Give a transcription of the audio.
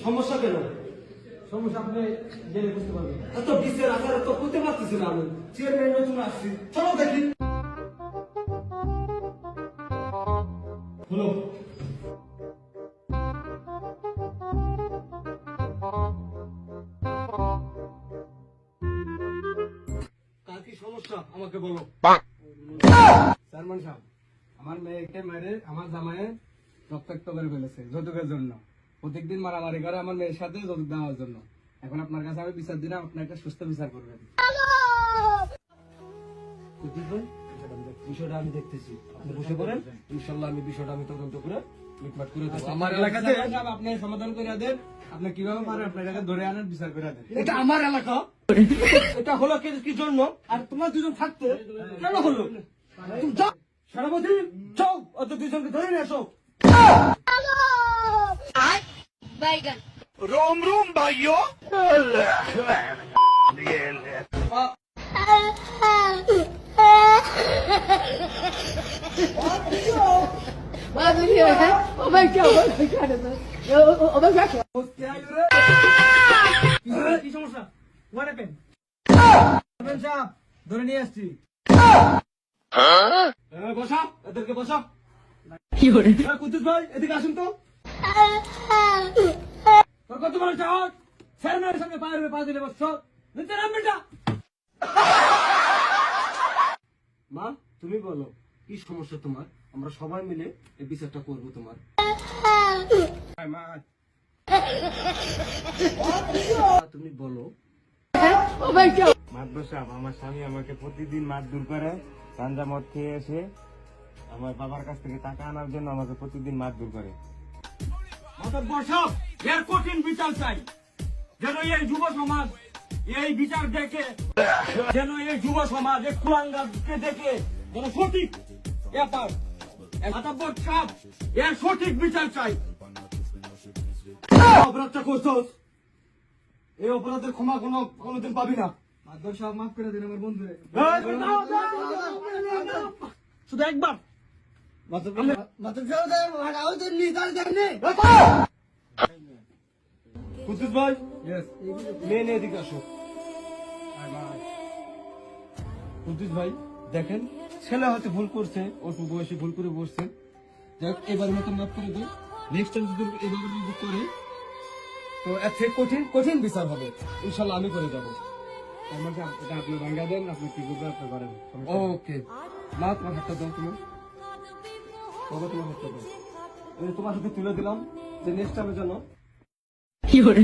সমস্যা কেন? সমস্যা আপনি জেনে বুঝতে পারবেন। এত বিচার আচার তো করতে পারতেছি না আমি। চেয়ারম্যান নতুন আসছি, চলো দেখি। হলো কার কি সমস্যা আমাকে বলো। চেয়ারম্যান সাহেব, আমার মেয়েকে মেরে আমার জামাইয়ে রক্তাক্ত করে ফেলেছে যৌতুকের জন্য। প্রত্যেকদিন মারামারি করে আমার মেয়ের সাথে যৌতুক দেওয়ার জন্য। এখন আপনার কাছে আমি বিচার দিলাম, আপনি একটা সুস্থ বিচার করবেন। বিষয়টা আমি দেখতেছি, আপনি বসে পড়েন। ইনশাল্লাহ আমি বিষয়টা আমি তদন্ত করে মিটমাট করে দেবো। আমার এলাকাতে আপনি সমাধান করে দেন, আপনি কিভাবে পারেন আপনার এলাকা ধরে আনেন, বিচার করে দেন। এটা আমার এলাকা, এটা হলো কি জন্য? আর তোমার দুজন থাকতে কেন হলো? তুমি যাও সেনাপতি, যাও অত দুজনকে ধরে নিয়ে আসো। Baigan. रोम रोम भाइयों Oh my God! Oh my God! কি সমস্যা? What happened? চেয়ারম্যান সাহেব, ধরে নিয়ে আসছি। বসা, এদেরকে বসা। কি করে? কুদ্দুস ভাই এদিকে আসুন তো। তোর কত বড় সাহস? চেয়ারম্যানের সামনে পা দিলে বসছ? নিচে নাম বেটা। মা তুমি বলো কি সমস্যা তোমার? আমরা সবাই মিলে এই বিচারটা করবো তোমার। তুমি বলো। Oh my God! মাদবর সাহেব, আমার স্বামী আমাকে প্রতিদিন মারধর করে। গাঁজা মদ খেয়ে এসে আমার বাবার কাছ থেকে টাকা আনার জন্য আমাকে প্রতিদিন মারধর করে। মাতব্বর সাহেব, এর কঠিন বিচার চাই, যেন এই যুব সমাজ এই বিচার দেখে, যেন এই যুব সমাজ এই কুলাঙ্গারকে দেখে যেন সঠিক ব্যাপার। মাতব্বর সাহেব, এর সঠিক বিচার চাই। অপরাধটা করছস, এই অপরাধের ক্ষমা কোনোদিন পাবি না। মাদবর সাহেব, মাফ করে দিন আমার বন্ধু। শুধু একবার। কুদ্দুস ভাই, মেয়ে নিয়ে এদিকে আসো। কুদ্দুস ভাই দেখেন, ছেলে হয়তো ভুল করছে, অল্প বয়সে ভুল করে বসছে। যাই হোক, এবার মতো মাফ করে দিই। নেক্সট টাইম যদি এভাবে যদি করে, তো এর থেকে কঠিন বিচার হবে। ইনশাল্লাহ আমি করে যাবো। চেয়ারম্যান সাহেব, এটা আপনি ভাঙ্গা দেন, আপনি কি করবেন আপনি করেন। ওকে মা, তোমার হাতটা দাও। তুমি বাবা, তোমার হাতটা দাও। এই তোমার হাতে তুলে দিলাম, যে নেক্সট টাইমে যেন কি করে?